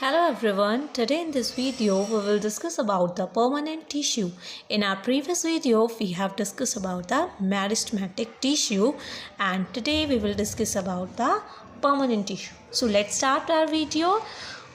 Hello everyone, today in this video we will discuss about the permanent tissue. In our previous video we have discussed about the meristematic tissue and today we will discuss about the permanent tissue. So let's start our video.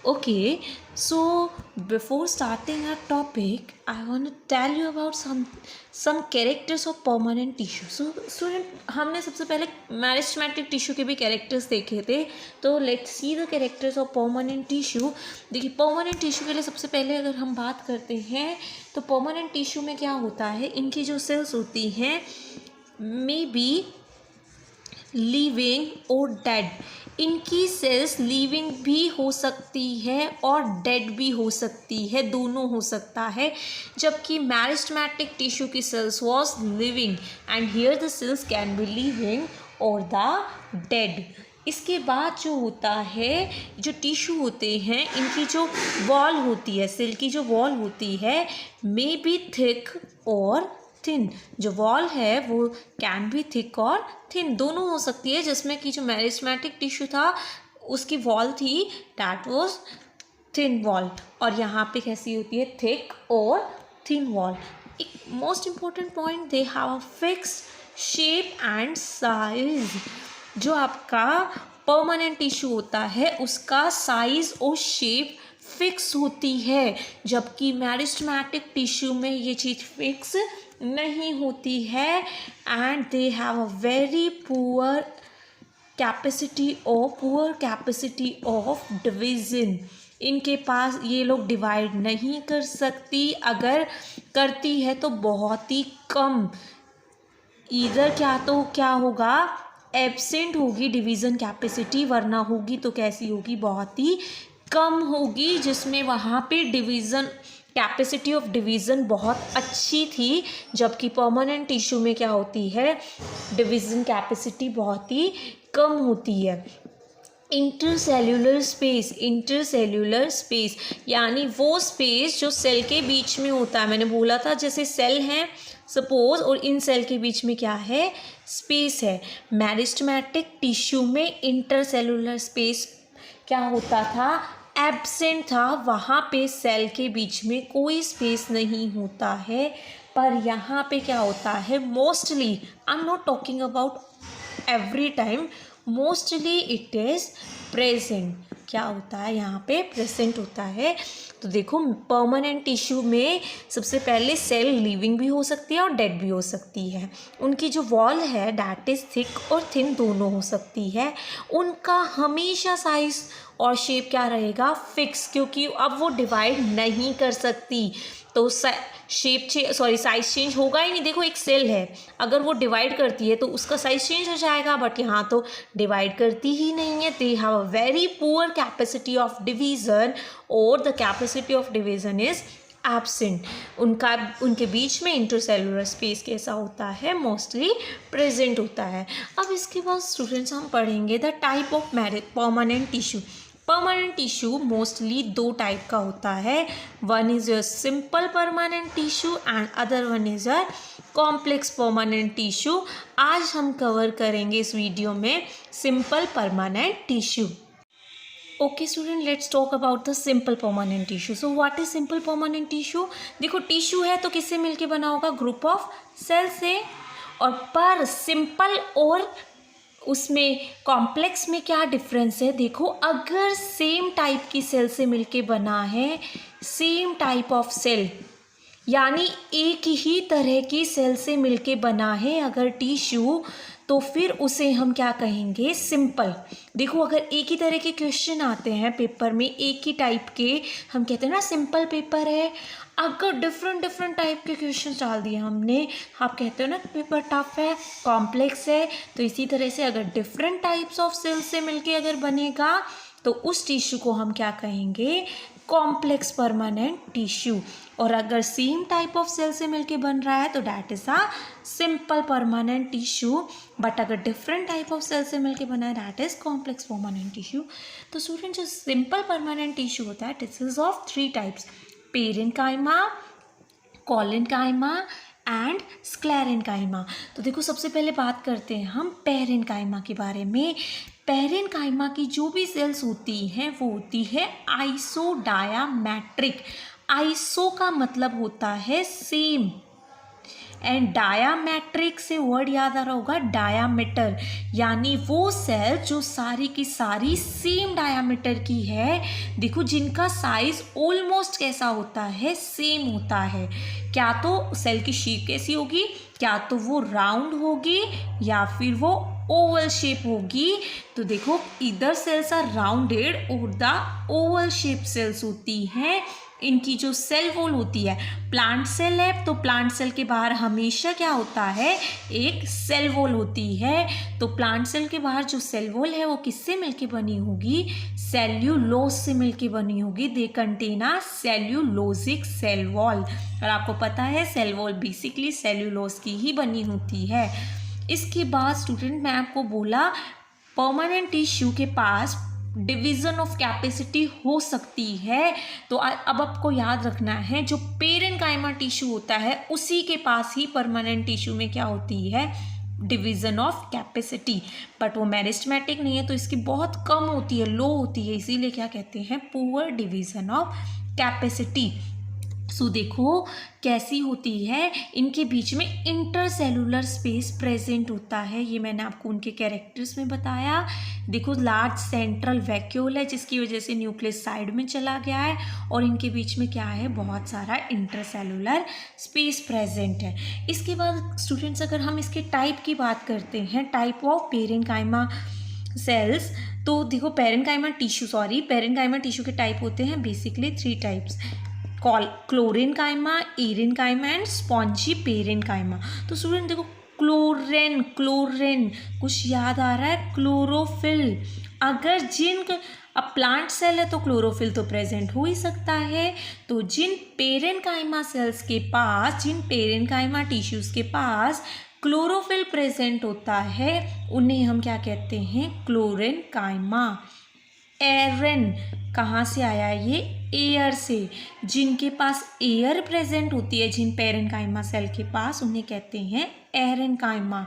Okay, so before starting our topic I want to tell you about some characters of permanent tissue. So student हमने सबसे पहले meristematic tissue के भी characters देखे थे, तो let's see the characters of permanent tissue. देखिए permanent tissue के लिए सबसे पहले अगर हम बात करते हैं तो परमानेंट टिश्यू में क्या होता है, इनकी जो सेल्स होती हैं मे बी लिविंग और डेड. इनकी सेल्स लिविंग भी हो सकती है और डेड भी हो सकती है, दोनों हो सकता है. जबकि मेरिस्टेमेटिक टिश्यू की cells was living and here the cells can be living और द डेड. इसके बाद जो होता है, जो टिश्यू होते हैं इनकी जो वॉल होती है, सेल की जो वॉल होती है मे बी थिक और थिन. जो वॉल है वो कैन बी थिक और थिन, दोनों हो सकती है. जिसमें कि जो मेरिस्टेमेटिक टिश्यू था उसकी वॉल थी दैट वाज थिन वॉल और यहाँ पे कैसी होती है, थिक और थिन वॉल. एक most important point, they have a fixed shape and size. जो आपका परमानेंट टिश्यू होता है उसका साइज और शेप फिक्स होती है, जबकि मेरिस्टेमेटिक टिश्यू में ये चीज़ फिक्स नहीं होती है. And they have a very poor capacity of division. इनके पास ये लोग डिवाइड नहीं कर सकती, अगर करती है तो बहुत ही कम. इधर क्या होगा, एब्सेंट होगी डिवीज़न कैपेसिटी, वरना होगी तो कैसी होगी, बहुत ही कम होगी. जिसमें वहाँ पे डिवीज़न कैपेसिटी ऑफ डिवीज़न बहुत अच्छी थी, जबकि परमानेंट टिश्यू में क्या होती है, डिवीज़न कैपेसिटी बहुत ही कम होती है. इंटरसेल्यूलर स्पेस यानी वो स्पेस जो सेल के बीच में होता है. मैंने बोला था जैसे सेल हैं सपोज और इन सेल के बीच में क्या है, स्पेस है. मेरिस्टेमेटिक टिश्यू में इंटरसेल्यूलर स्पेस क्या होता था, एब्सेंट था. वहाँ पे सेल के बीच में कोई स्पेस नहीं होता है. पर यहाँ पे क्या होता है, mostly, I am not talking about every time, mostly it is present. क्या होता है यहाँ पे, प्रेजेंट होता है. तो देखो परमानेंट टिश्यू में सबसे पहले सेल लिविंग भी हो सकती है और डेड भी हो सकती है. उनकी जो वॉल है डैट इज़ थिक और थिन, दोनों हो सकती है. उनका हमेशा साइज और शेप क्या रहेगा, फिक्स, क्योंकि अब वो डिवाइड नहीं कर सकती. तो साइज चेंज होगा ही नहीं. देखो एक सेल है, अगर वो डिवाइड करती है तो उसका साइज चेंज हो जाएगा, बट यहाँ तो डिवाइड करती ही नहीं है. They have a very poor capacity of division और the capacity of division is absent. उनके बीच में इंटरसेलुलर स्पेस कैसा होता है, मोस्टली प्रेजेंट होता है. अब इसके बाद स्टूडेंट्स हम पढ़ेंगे the type of permanent tissue. Permanent tissue mostly दो टाइप का होता है. One is your simple permanent tissue and other one is your complex permanent tissue. आज हम कवर करेंगे इस वीडियो में simple permanent tissue. Okay student, let's talk about the simple permanent tissue. So what is simple permanent tissue. देखो tissue है तो किससे मिलके बना होगा, ग्रुप ऑफ सेल से. और पर सिंपल और उसमें कॉम्प्लेक्स में क्या डिफरेंस है, देखो अगर सेम टाइप की सेल से मिलके बना है, सेम टाइप ऑफ सेल यानी एक ही तरह की सेल से मिलके बना है अगर टिश्यू, तो फिर उसे हम क्या कहेंगे, सिंपल. देखो अगर एक ही तरह के क्वेश्चन आते हैं पेपर में, एक ही टाइप के, हम कहते हैं ना सिंपल पेपर है. अगर डिफरेंट टाइप के क्वेश्चन डाल दिए हमने, आप कहते हो ना पेपर टफ है, कॉम्प्लेक्स है. तो इसी तरह से अगर डिफरेंट टाइप्स ऑफ सेल्स से मिलके अगर बनेगा तो उस टिश्यू को हम क्या कहेंगे, कॉम्प्लेक्स परमानेंट टिश्यू. और अगर सेम टाइप ऑफ सेल से मिलके बन रहा है तो that is a simple permanent tissue. But अगर डिफरेंट टाइप ऑफ सेल से मिलके बना है that is complex permanent tissue. तो स्टूडेंट जो सिंपल परमानेंट टिश्यू होता है it is of three types, parenchyma, collenchyma and sclerenchyma. तो देखो सबसे पहले बात करते हैं हम पेरेन्काइमा के बारे में. पेरेन्काइमा की जो भी सेल्स होती हैं वो होती है आइसोडायामेट्रिक। आइसो का मतलब होता है सेम, एंड डायामेट्रिक से वर्ड याद आ रहा होगा, डायामीटर, यानी वो सेल जो सारी की सारी सेम डायामीटर की है। देखो जिनका साइज ऑलमोस्ट कैसा होता है, सेम होता है। क्या तो सेल की शेप कैसी होगी, क्या तो वो राउंड होगी या फिर वो ओवल शेप होगी। तो देखो इधर सेल्स आर राउंडेड और द ओवल शेप सेल्स होती हैं। इनकी जो सेल वॉल होती है, प्लांट सेल है तो प्लांट सेल के बाहर हमेशा क्या होता है, एक सेल वॉल होती है। तो प्लांट सेल के बाहर जो सेल वॉल है वो किससे मिलके बनी होगी, सेल्यूलोज से मिलके बनी होगी। They contain a cellulosic cell wall, और आपको पता है सेल वॉल बेसिकली सेल्यूलोज की ही बनी होती है। इसके बाद स्टूडेंट मैं आपको बोला परमानेंट टिश्यू के पास डिवीज़न ऑफ कैपेसिटी हो सकती है। तो अब आपको याद रखना है जो पेरेन्काइमा टिश्यू होता है उसी के पास ही परमानेंट टिश्यू में क्या होती है, डिवीज़न ऑफ कैपेसिटी। बट वो मेरिस्टेमेटिक नहीं है तो इसकी बहुत कम होती है, लो होती है, इसीलिए क्या कहते हैं, पुअर डिवीज़न ऑफ कैपेसिटी। सो देखो कैसी होती है, इनके बीच में इंटरसेलुलर स्पेस प्रेजेंट होता है। ये मैंने आपको उनके कैरेक्टर्स में बताया। देखो लार्ज सेंट्रल वैक्यूल है जिसकी वजह से न्यूक्लियस साइड में चला गया है, और इनके बीच में क्या है, बहुत सारा इंटरसेलुलर स्पेस प्रेजेंट है। इसके बाद स्टूडेंट्स अगर हम इसके टाइप की बात करते हैं, टाइप ऑफ पेरेन्काइमा सेल्स, तो देखो पेरेन्काइमा टिश्यू के टाइप होते हैं basically 3 types, क्लोरेन्काइमा, एरेन्काइमा and spongy parenchyma. तो स्टूडेंट देखो क्लोरेन कुछ याद आ रहा है, क्लोरोफिल। अगर अब प्लांट सेल है तो क्लोरोफिल तो प्रेजेंट हो ही सकता है। तो जिन पेरेन्काइमा सेल्स के पास, जिन पेरेन्काइमा टिश्यूज के पास क्लोरोफिल प्रेजेंट होता है उन्हें हम क्या कहते हैं, क्लोरेन्काइमा। एरन कहाँ से आया, ये एयर से। जिनके पास एयर प्रेजेंट होती है जिन पेरेन्काइमा सेल के पास, उन्हें कहते हैं एरेन्काइमा।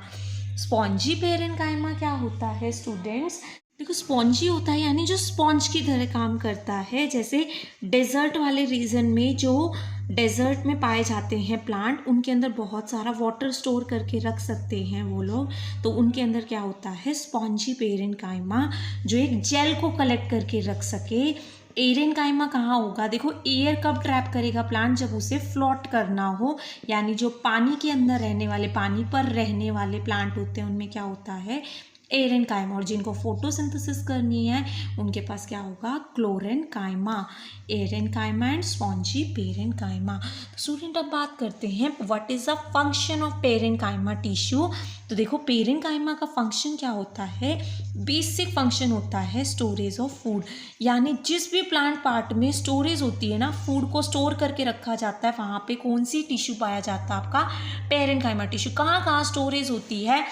स्पॉन्जी पेरेन्काइमा क्या होता है स्टूडेंट्स, देखो स्पॉन्जी होता है यानी जो स्पॉन्ज की तरह काम करता है। जैसे डेजर्ट वाले रीजन में, जो डेजर्ट में पाए जाते हैं प्लांट, उनके अंदर बहुत सारा वाटर स्टोर करके रख सकते हैं वो लोग, तो उनके अंदर क्या होता है, स्पॉन्जी पेरेन्काइमा, जो एक जेल को कलेक्ट करके रख सके। एरेन्काइमा कहाँ होगा, देखो एयर कब ट्रैप करेगा प्लांट, जब उसे फ्लोट करना हो, यानी जो पानी के अंदर रहने वाले, पानी पर रहने वाले प्लांट होते हैं उनमें क्या होता है, एरेन्काइमा। और जिनको फोटोसिंथेसिस करनी है उनके पास क्या होगा, क्लोरेन्काइमा। एरेन्काइमा एंड स्पॉन्जी पेरेन्काइमा। स्टूडेंट अब बात करते हैं what is the function of parenchyma tissue. तो देखो पेरेन्काइमा का फंक्शन क्या होता है, बेसिक फंक्शन होता है स्टोरेज ऑफ फूड, यानी जिस भी प्लांट पार्ट में स्टोरेज होती है ना, फूड को स्टोर करके रखा जाता है, वहाँ पे कौन सी टिश्यू पाया जाता है, आपका पेरेन्काइमा टिश्यू। कहाँ कहाँ स्टोरेज होती है,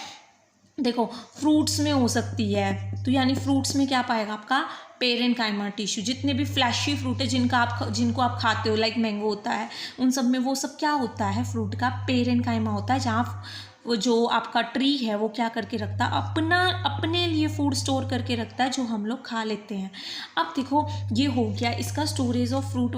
देखो फ्रूट्स में हो सकती है, तो यानी फ्रूट्स में क्या पाएगा आपका, पेरेन्काइमा टिश्यू। जितने भी फ्लैशी फ्रूट है जिनको आप खाते हो, लाइक मैंगो होता है, उन सब में वो सब क्या होता है, फ्रूट का पेरेन्काइमा होता है, जहाँ वो जो आपका ट्री है वो क्या करके रखता है, अपने लिए फूड स्टोर करके रखता है जो हम लोग खा लेते हैं। अब देखो ये हो गया इसका स्टोरेज ऑफ फूड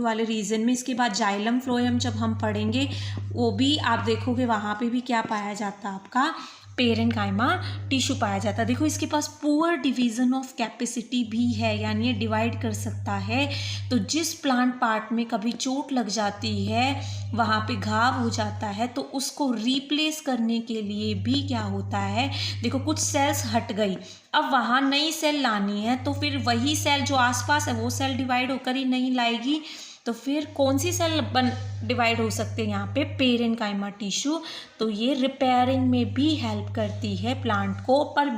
वाले रीजन में। इसके बाद जाइलम फ्लोएम जब हम पढ़ेंगे वो भी आप देखोगे, वहाँ पे भी क्या पाया जाता है, आपका पेरेन्काइमा टिश्यू पाया जाता है। देखो इसके पास पुअर डिवीज़न ऑफ कैपेसिटी भी है, यानी ये डिवाइड कर सकता है। तो जिस प्लांट पार्ट में कभी चोट लग जाती है, वहाँ पे घाव हो जाता है, तो उसको रिप्लेस करने के लिए भी क्या होता है, देखो कुछ सेल्स हट गई, अब वहाँ नई सेल लानी है, तो फिर वही सेल जो आसपास है वो सेल डिवाइड होकर ही नहीं लाएगी, तो फिर कौन सी सेल डिवाइड हो सकते हैं यहाँ पे, पेरेन्काइमा टिश्यू। तो ये रिपेयरिंग में भी हेल्प करती है प्लांट को, पर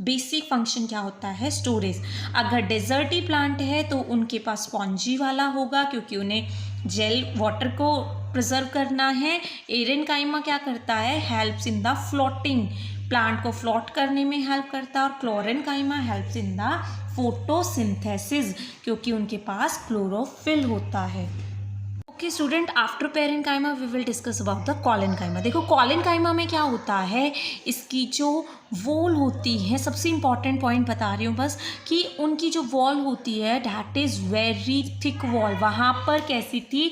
बेसिक फंक्शन क्या होता है, स्टोरेज। अगर डेजर्टी प्लांट है तो उनके पास स्पॉन्जी वाला होगा, क्योंकि उन्हें जेल वाटर को प्रिजर्व करना है। एरेन्काइमा क्या करता है, helps in the floating, plant को फ्लोट करने में हेल्प करता है। और chlorenchyma helps in the photosynthesis, क्योंकि उनके पास क्लोरोफिल होता है। कि student after parenchyma we will discuss about the collenchyma. देखो कॉलेनकाइमा में क्या होता है, इसकी जो वॉल होती है, सबसे इम्पॉर्टेंट पॉइंट बता रही हूँ बस, कि उनकी जो वॉल होती है that is very thick wall. वहाँ पर कैसी थी,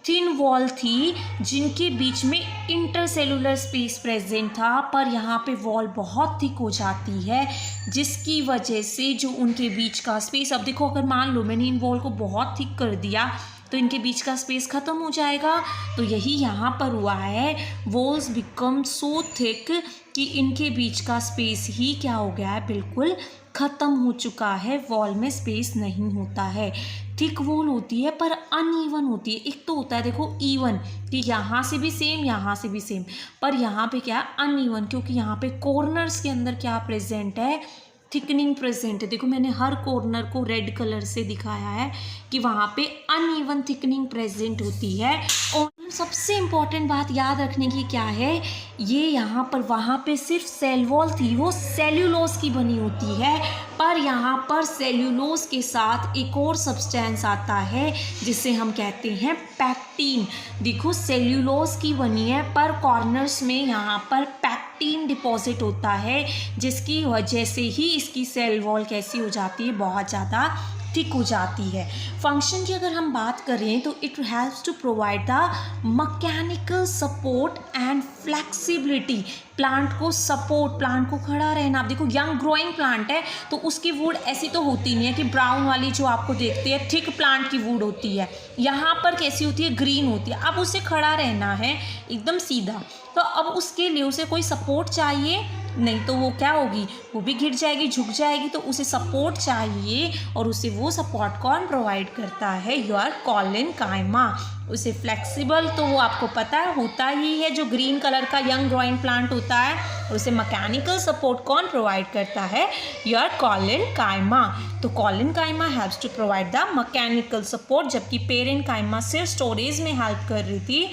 थिन वॉल थी, जिनके बीच में इंटरसेलुलर स्पेस प्रेजेंट था, पर यहाँ पे वॉल बहुत थिक हो जाती है, जिसकी वजह से जो उनके बीच का स्पेस, अब देखो अगर मान लो मैंने इन वॉल को बहुत थिक कर दिया तो इनके बीच का स्पेस ख़त्म हो जाएगा। तो यही यहाँ पर हुआ है, वॉल्स बिकम सो थिक कि इनके बीच का स्पेस ही क्या हो गया है, बिल्कुल ख़त्म हो चुका है, वॉल में स्पेस नहीं होता है। थिक वॉल होती है पर अनइवन होती है। एक तो होता है देखो इवन, कि यहाँ से भी सेम यहाँ से भी सेम, पर यहाँ पे क्या है अनइवन, क्योंकि यहाँ पे कॉर्नर्स के अंदर क्या प्रेजेंट है, थिकनिंग प्रेजेंट है। देखो मैंने हर कॉर्नर को रेड कलर से दिखाया है कि वहाँ पे अनइवन थिकनिंग प्रेजेंट होती है। और सबसे इम्पॉर्टेंट बात याद रखने की क्या है, ये यहाँ पर वहाँ पे सिर्फ सेल वॉल थी, वो सेल्यूलोज की बनी होती है, पर यहाँ पर सेल्यूलोज के साथ एक और सब्सटेंस आता है जिसे हम कहते हैं पैक्टीन। देखो सेल्यूलोज की बनी है पर कॉर्नर्स में यहाँ पर पैक्टीन डिपॉजिट होता है, जिसकी वजह से ही इसकी सेल वॉल कैसी हो जाती है, बहुत ज़्यादा थिक हो जाती है। फंक्शन की अगर हम बात करें तो it helps to provide the mechanical support and flexibility. Plant को सपोर्ट, प्लांट को खड़ा रहना। आप देखो यंग ग्रोइंग प्लांट है तो उसकी वुड ऐसी तो होती नहीं है कि ब्राउन वाली जो आपको देखते हैं थिक प्लांट की वुड होती है, यहाँ पर कैसी होती है, ग्रीन होती है। अब उसे खड़ा रहना है एकदम सीधा, तो अब उसके लिए उसे कोई सपोर्ट चाहिए, नहीं तो वो क्या होगी, वो भी गिर जाएगी, झुक जाएगी। तो उसे सपोर्ट चाहिए और उसे वो सपोर्ट कौन प्रोवाइड करता है, योर कॉलेनकाइमा। उसे फ्लेक्सिबल तो वो आपको पता है होता ही है, जो ग्रीन कलर का यंग ग्रोइंग प्लांट होता है, उसे मैकेनिकल सपोर्ट कौन प्रोवाइड करता है, योर कॉलेनकाइमा। तो collenchyma helps to provide the mechanical support, जबकि पेरेन्काइमा सिर्फ स्टोरेज में हेल्प कर रही थी।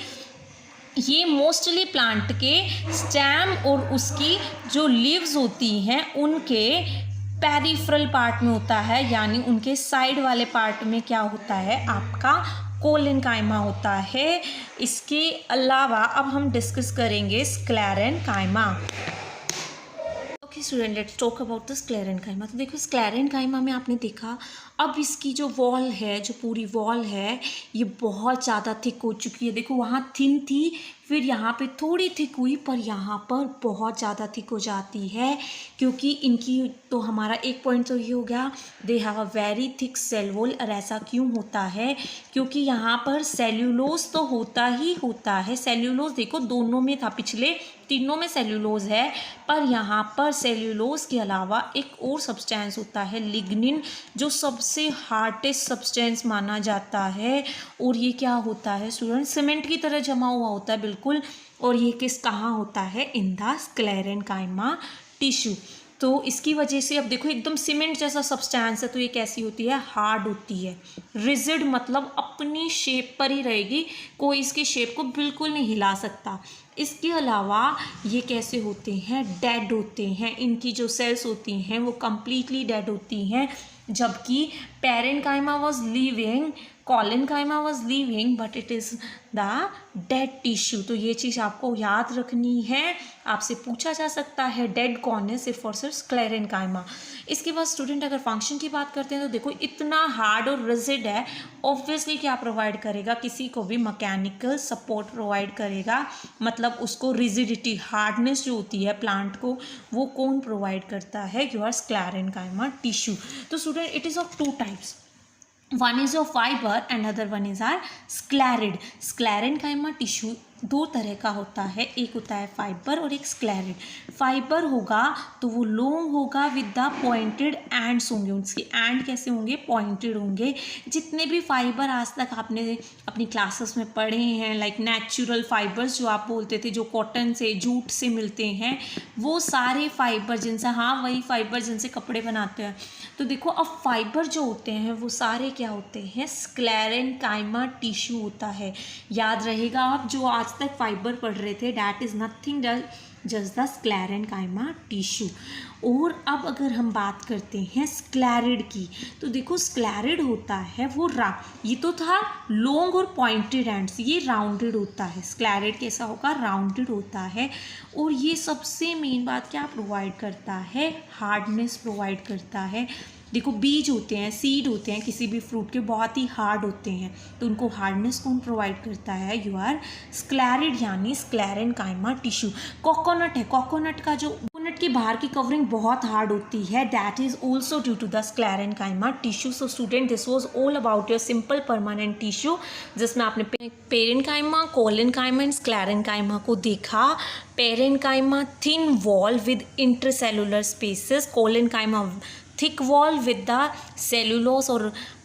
ये मोस्टली प्लांट के स्टेम और उसकी जो लीव्स होती हैं उनके पेरिफेरल पार्ट में होता है, यानी उनके साइड वाले पार्ट में क्या होता है, आपका कॉलेनकाइमा होता है। इसके अलावा अब हम डिस्कस करेंगे sclerenchyma. Okay student, let's talk about the sclerenchyma. तो देखो स्क्लेरेनकाइमा में आपने देखा, अब इसकी जो वॉल है, जो पूरी वॉल है, ये बहुत ज़्यादा थिक हो चुकी है। देखो वहाँ थिन थी, फिर यहाँ पे थोड़ी थिक हुई, पर यहाँ पर बहुत ज़्यादा थिक हो जाती है, क्योंकि इनकी तो हमारा एक पॉइंट तो ये हो गया, they have a very thick cell wall. और ऐसा क्यों होता है, क्योंकि यहाँ पर सेल्यूलोज तो होता ही होता है। सेल्यूलोज देखो दोनों में था, पिछले तीनों में सेल्यूलोज है, पर यहाँ पर सेल्यूलोज के अलावा एक और सब्सटेंस होता है लिग्निन, जो सबसे हार्डेस्ट सब्सटेंस माना जाता है। और ये क्या होता है स्टूडेंट, सीमेंट की तरह जमा हुआ होता है बिल्कुल। और ये किस कहाँ होता है, इन द स्क्लेरेनकाइमा टिश्यू। तो इसकी वजह से अब देखो एकदम सीमेंट जैसा सब्सटेंस है, तो ये कैसी होती है, हार्ड होती है, रिजिड, मतलब अपनी शेप पर ही रहेगी, कोई इसकी शेप को बिल्कुल नहीं हिला सकता। इसके अलावा ये कैसे होते हैं, डेड होते हैं, इनकी जो सेल्स होती हैं वो कम्प्लीटली डेड होती हैं। जबकि parenchyma was living, collenchyma was living, but it is the dead tissue. तो ये चीज़ आपको याद रखनी है, आपसे पूछा जा सकता है डेड कौन है, सिर्फ और सिर्फ स्क्लेरेनकाइमा। इसके बाद स्टूडेंट अगर फंक्शन की बात करते हैं तो देखो इतना हार्ड और रिजिड है, ऑब्वियसली क्या प्रोवाइड करेगा, किसी को भी मैकेनिकल सपोर्ट प्रोवाइड करेगा। मतलब उसको रिजिडिटी, हार्डनेस जो होती है प्लांट को, वो कौन प्रोवाइड करता है, योर स्क्लेरेनकाइमा टिश्यू। तो student it is of two types, one is your fiber and other one is our sclerid. Sclerenchyma tissue दो तरह का होता है, एक होता है फाइबर और एक स्क्लेरिड। फाइबर होगा तो वो लॉन्ग होगा विद द पॉइंटेड एंड्स होंगे, उसके एंड कैसे होंगे, पॉइंटेड होंगे। जितने भी फाइबर आज तक आपने अपनी क्लासेस में पढ़े हैं, लाइक नेचुरल फाइबर्स जो आप बोलते थे, जो कॉटन से, जूट से मिलते हैं, वो सारे फाइबर जिनसे, हाँ वही फाइबर जिनसे कपड़े बनाते हैं। तो देखो अब फाइबर जो होते हैं वो सारे क्या होते हैं, स्क्लेरेनकाइमा टिश्यू होता है। याद रहेगा, आप जो आज तक फाइबर पढ़ रहे थे, that is nothing just the sclerenchyma tissue. और अब अगर हम बात करते हैं स्क्लेरिड की, तो देखो स्क्लेरिड होता है वो ये तो था लॉन्ग और पॉइंटेड एंड्स, ये राउंडेड होता है। स्क्लेरिड कैसा होगा? राउंडेड होता है। और ये सबसे मेन बात क्या प्रोवाइड करता है? हार्डनेस प्रोवाइड करता है। देखो बीज होते हैं, सीड होते हैं किसी भी फ्रूट के, बहुत ही हार्ड होते हैं, तो उनको हार्डनेस कौन प्रोवाइड करता है? योर स्क्लेरिड यानी स्क्लेरेनकाइमा टिश्यू। कोकोनट है, कोकोनट का जो कोकोनट की बाहर की कवरिंग बहुत हार्ड होती है, that is also due to the sclerenchyma tissue. So student, this was all about your simple permanent tissue, जिसमें आपने पेरेन्काइमा, कोलेनकाइमा एंड स्क्लेरेनकाइमा को देखा। Parenchyma thin wall with intercellular spaces, collenchyma thick wall with the cellulose और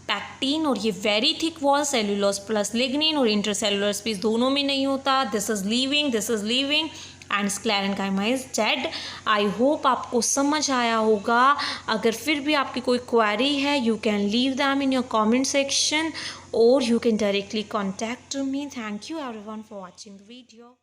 pectin, और ये very thick wall cellulose plus lignin, और intercellular space दोनों में नहीं होता। This is living and sclerenchyma is dead. I hope आपको समझ आया होगा। अगर फिर भी आपकी कोई क्वेरी है, you can leave them in your comment section और you can directly contact me. Thank you everyone for watching the video.